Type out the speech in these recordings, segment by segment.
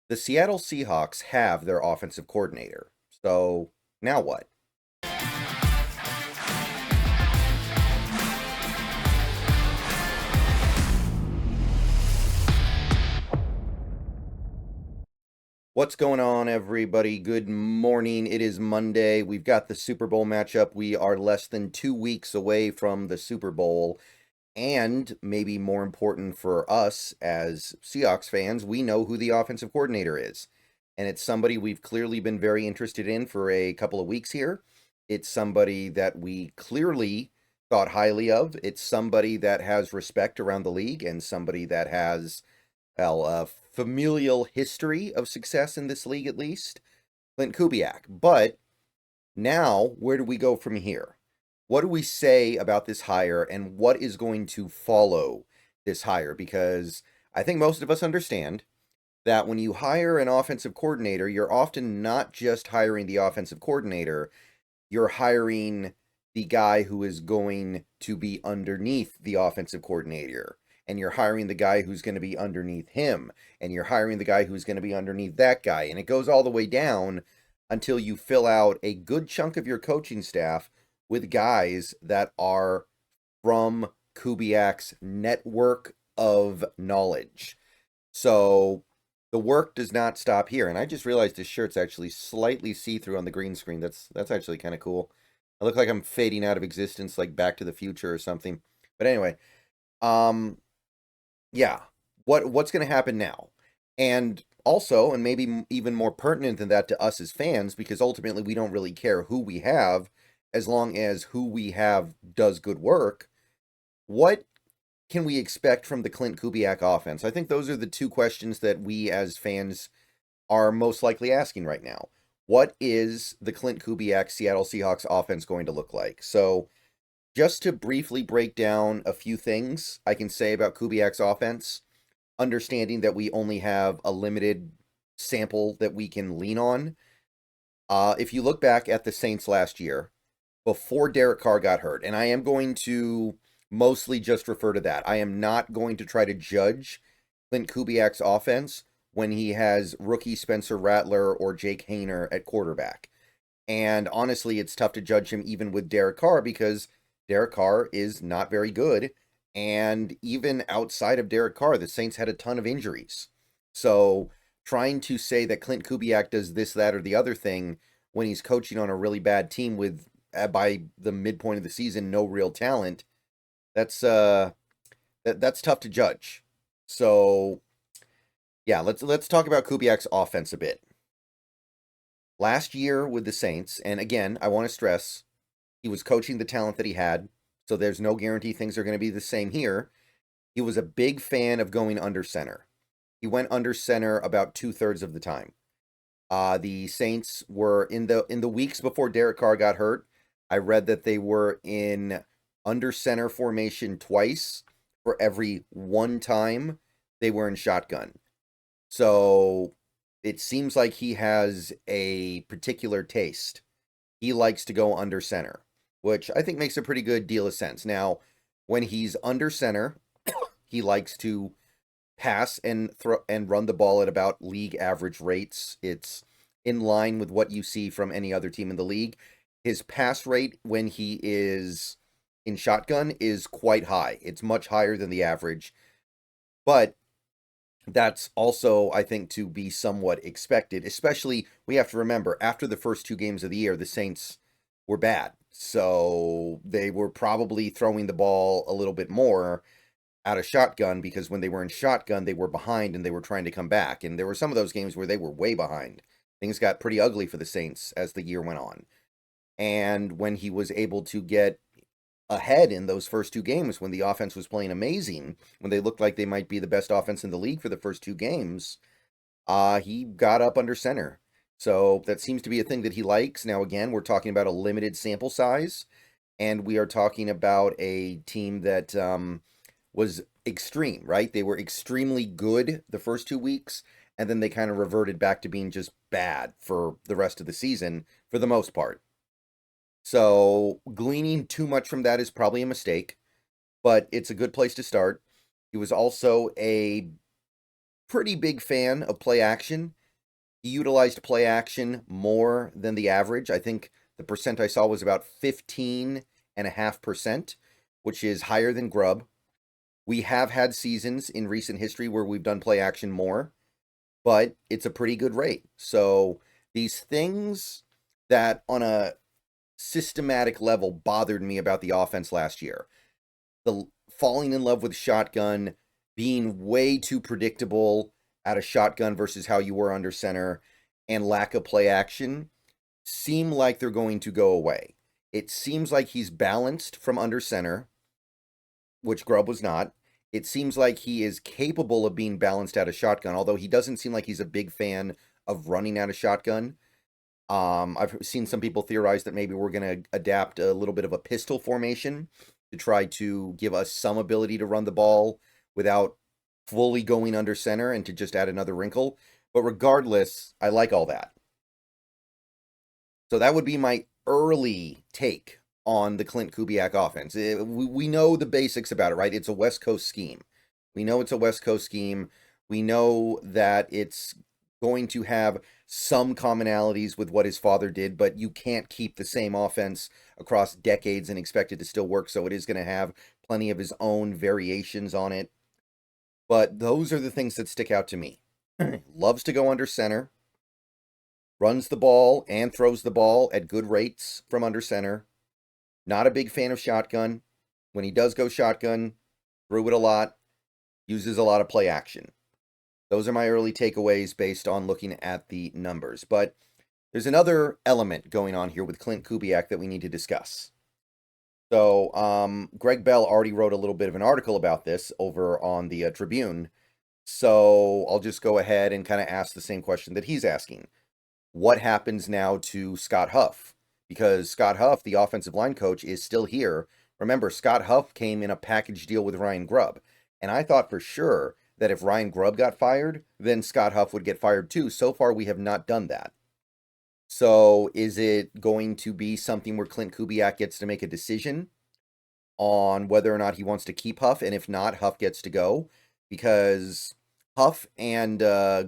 The Seattle Seahawks have their offensive coordinator. So now what? What's going on, everybody? Good morning. It is Monday. We've got the Super Bowl matchup. We are less than 2 weeks away from the Super Bowl. And maybe more important for us as Seahawks fans, we know who the offensive coordinator is. And it's somebody we've clearly been very interested in for a couple of weeks here. It's somebody that we clearly thought highly of. It's somebody that has respect around the league and somebody that has, well, a familial history of success in this league at least. Klint Kubiak. But now, where do we go from here? What do we say about this hire and what is going to follow this hire? Because I think most of us understand that when you hire an offensive coordinator, you're often not just hiring the offensive coordinator, you're hiring the guy who is going to be underneath the offensive coordinator. And you're hiring the guy who's going to be underneath him. And you're hiring the guy who's going to be underneath that guy. And it goes all the way down until you fill out a good chunk of your coaching staff with guys that are from Kubiak's network of knowledge. So the work does not stop here. And I just realized this shirt's actually slightly see-through on the green screen. That's actually kind of cool. I look like I'm fading out of existence, like Back to the Future or something. But anyway, yeah, what's going to happen now? And also, and maybe even more pertinent than that to us as fans, because ultimately we don't really care who we have, as long as who we have does good work. What can we expect from the Klint Kubiak offense? I think those are the two questions that we as fans are most likely asking right now. What is the Klint Kubiak Seattle Seahawks offense going to look like? So, just to briefly break down a few things I can say about Kubiak's offense, understanding that we only have a limited sample that we can lean on. If you look back at the Saints last year, before Derek Carr got hurt, and I am going to mostly just refer to that. I am not going to try to judge Klint Kubiak's offense when he has rookie Spencer Rattler or Jake Haener at quarterback. And honestly, it's tough to judge him even with Derek Carr because Derek Carr is not very good. And even outside of Derek Carr, the Saints had a ton of injuries. So trying to say that Klint Kubiak does this, that, or the other thing when he's coaching on a really bad team with, by the midpoint of the season, no real talent, that's tough to judge. So yeah, let's talk about Kubiak's offense a bit. Last year with the Saints, and again, I want to stress, he was coaching the talent that he had, so there's no guarantee things are going to be the same here. He was a big fan of going under center. He went under center about 2/3 of the time. The Saints were in the weeks before Derek Carr got hurt. I read that they were in under center formation twice for every one time they were in shotgun. So it seems like he has a particular taste. He likes to go under center, which I think makes a pretty good deal of sense. Now, when he's under center, he likes to pass and throw and run the ball at about league average rates. It's in line with what you see from any other team in the league. His pass rate when he is in shotgun is quite high. It's much higher than the average. But that's also, I think, to be somewhat expected. Especially, we have to remember, after the first 2 games of the year, the Saints were bad. So they were probably throwing the ball a little bit more out of shotgun because when they were in shotgun, they were behind and they were trying to come back. And there were some of those games where they were way behind. Things got pretty ugly for the Saints as the year went on. And when he was able to get ahead in those first 2 games, when the offense was playing amazing, when they looked like they might be the best offense in the league for the first 2 games, he got up under center. So that seems to be a thing that he likes. Now, again, we're talking about a limited sample size, and we are talking about a team that was extreme, right? They were extremely good the first 2 weeks, and then they kind of reverted back to being just bad for the rest of the season for the most part. So gleaning too much from that is probably a mistake, but it's a good place to start. He was also a pretty big fan of play action. He utilized play action more than the average. I think the percent I saw was about 15.5%, which is higher than Grubb. We have had seasons in recent history where we've done play action more, but it's a pretty good rate. So these things that on a systematic level bothered me about the offense last year, the falling in love with shotgun, being way too predictable at a shotgun versus how you were under center, and lack of play action seem like they're going to go away. It seems like he's balanced from under center, which Grubb was not. It seems like he is capable of being balanced out of shotgun, although he doesn't seem like he's a big fan of running out of shotgun. I've seen some people theorize that maybe we're going to adapt a little bit of a pistol formation to try to give us some ability to run the ball without fully going under center and to just add another wrinkle. But regardless, I like all that. So that would be my early take on the Klint Kubiak offense. We know the basics about it, right? It's a West Coast scheme. We know it's a West Coast scheme. We know that it's going to have some commonalities with what his father did, but you can't keep the same offense across decades and expect it to still work, so it is going to have plenty of his own variations on it. But those are the things that stick out to me. Loves to go under center, runs the ball and throws the ball at good rates from under center. Not a big fan of shotgun. When he does go shotgun, threw it a lot, uses a lot of play action. Those are my early takeaways based on looking at the numbers. But there's another element going on here with Klint Kubiak that we need to discuss. So Greg Bell already wrote a little bit of an article about this over on the Tribune. So I'll just go ahead and kind of ask the same question that he's asking. What happens now to Scott Huff? Because Scott Huff, the offensive line coach, is still here. Remember, Scott Huff came in a package deal with Ryan Grubb. And I thought for sure that if Ryan Grubb got fired, then Scott Huff would get fired too. So far, we have not done that. So is it going to be something where Klint Kubiak gets to make a decision on whether or not he wants to keep Huff? And if not, Huff gets to go? Because Huff and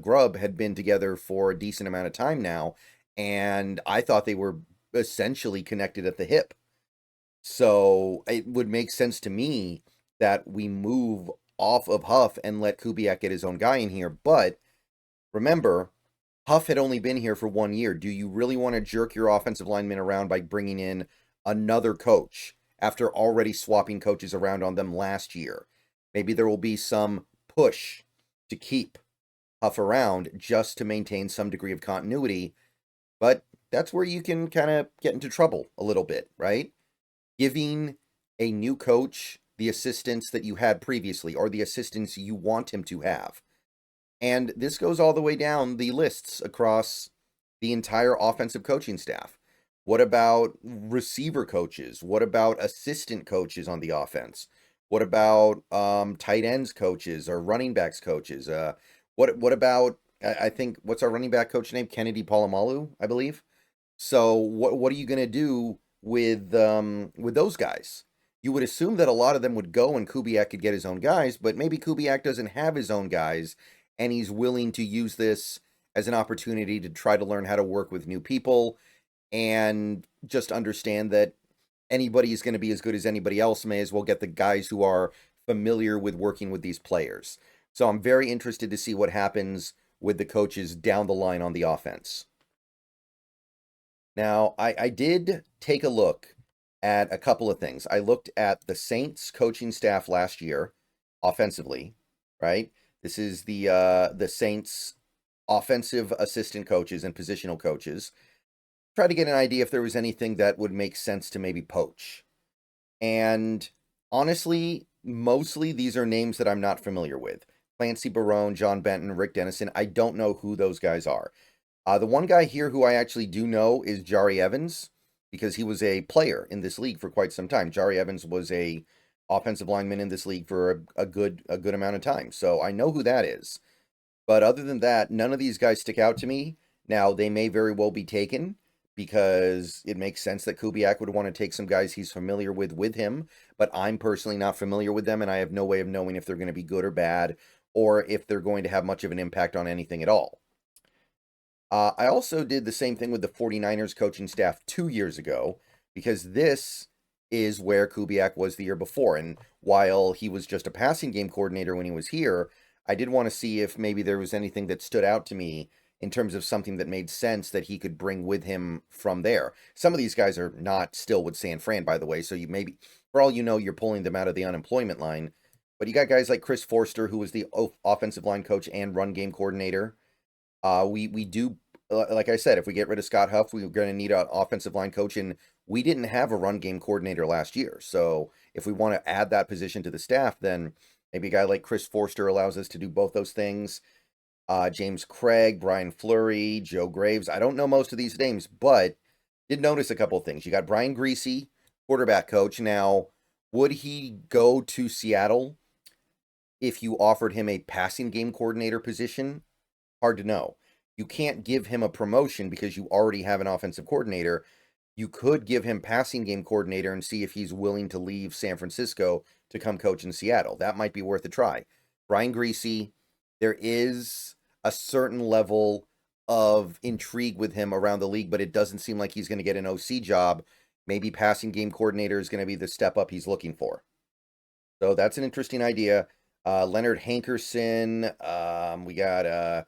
Grubb had been together for a decent amount of time now, and I thought they were essentially connected at the hip. So it would make sense to me that we move off of Huff and let Kubiak get his own guy in here. But remember, Huff had only been here for 1 year. Do you really want to jerk your offensive linemen around by bringing in another coach after already swapping coaches around on them last year? Maybe there will be some push to keep Huff around just to maintain some degree of continuity. But that's where you can kind of get into trouble a little bit, right? Giving a new coach the assistants that you had previously or the assistants you want him to have. And this goes all the way down the lists across the entire offensive coaching staff. What about receiver coaches? What about assistant coaches on the offense? What about tight ends coaches or running backs coaches? What about, I think, what's our running back coach name? Kennedy Polamalu, I believe. So what are you going to do with those guys? You would assume that a lot of them would go and Kubiak could get his own guys, but maybe Kubiak doesn't have his own guys, and he's willing to use this as an opportunity to try to learn how to work with new people and just understand that anybody is going to be as good as anybody else. May as well get the guys who are familiar with working with these players. So I'm very interested to see what happens with the coaches down the line on the offense. Now, I did take a look at a couple of things. I looked at the Saints coaching staff last year, offensively, right? This is the Saints offensive assistant coaches and positional coaches. Try to get an idea if there was anything that would make sense to maybe poach. And honestly, mostly these are names that I'm not familiar with. Clancy Barone, John Benton, Rick Dennison. I don't know who those guys are. The one guy here who I actually do know is Jari Evans, because he was a player in this league for quite some time. Jari Evans was a offensive lineman in this league for a good amount of time. So I know who that is. But other than that, none of these guys stick out to me. Now, they may very well be taken because it makes sense that Kubiak would want to take some guys he's familiar with him, but I'm personally not familiar with them, and I have no way of knowing if they're going to be good or bad, or if they're going to have much of an impact on anything at all. I also did the same thing with the 49ers coaching staff 2 years ago, because this is where Kubiak was the year before. And while he was just a passing game coordinator when he was here, I did want to see if maybe there was anything that stood out to me in terms of something that made sense that he could bring with him from there. Some of these guys are not still with San Fran, by the way, so you maybe, for all you know, you're pulling them out of the unemployment line. But you got guys like Chris Forster, who was the offensive line coach and run game coordinator. We do, like I said, if we get rid of Scott Huff, we're going to need an offensive line coach, and we didn't have a run game coordinator last year. So if we want to add that position to the staff, then maybe a guy like Chris Forster allows us to do both those things. James Craig, Brian Fleury, Joe Graves. I don't know most of these names, but did notice a couple of things. You got Brian Greasy, quarterback coach. Now, would he go to Seattle if you offered him a passing game coordinator position? Hard to know. You can't give him a promotion because you already have an offensive coordinator. You could give him passing game coordinator and see if he's willing to leave San Francisco to come coach in Seattle. That might be worth a try. Brian Greasy, there is a certain level of intrigue with him around the league, but it doesn't seem like he's going to get an OC job. Maybe passing game coordinator is going to be the step up he's looking for. So that's an interesting idea. Leonard Hankerson. We got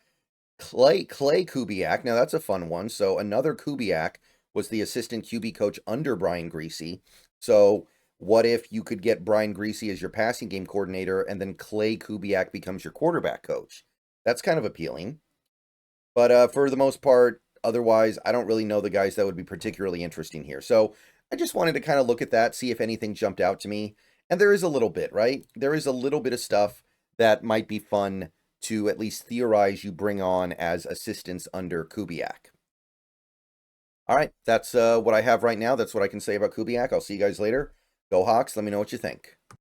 Klint Kubiak. Now that's a fun one. So another Kubiak was the assistant QB coach under Brian Greasy. So what if you could get Brian Greasy as your passing game coordinator and then Klint Kubiak becomes your quarterback coach? That's kind of appealing. But for the most part, otherwise, I don't really know the guys that would be particularly interesting here. So I just wanted to kind of look at that, see if anything jumped out to me. And there is a little bit, right? There is a little bit of stuff that might be fun to at least theorize you bring on as assistants under Kubiak. All right, that's what I have right now. That's what I can say about Kubiak. I'll see you guys later. Go Hawks. Let me know what you think.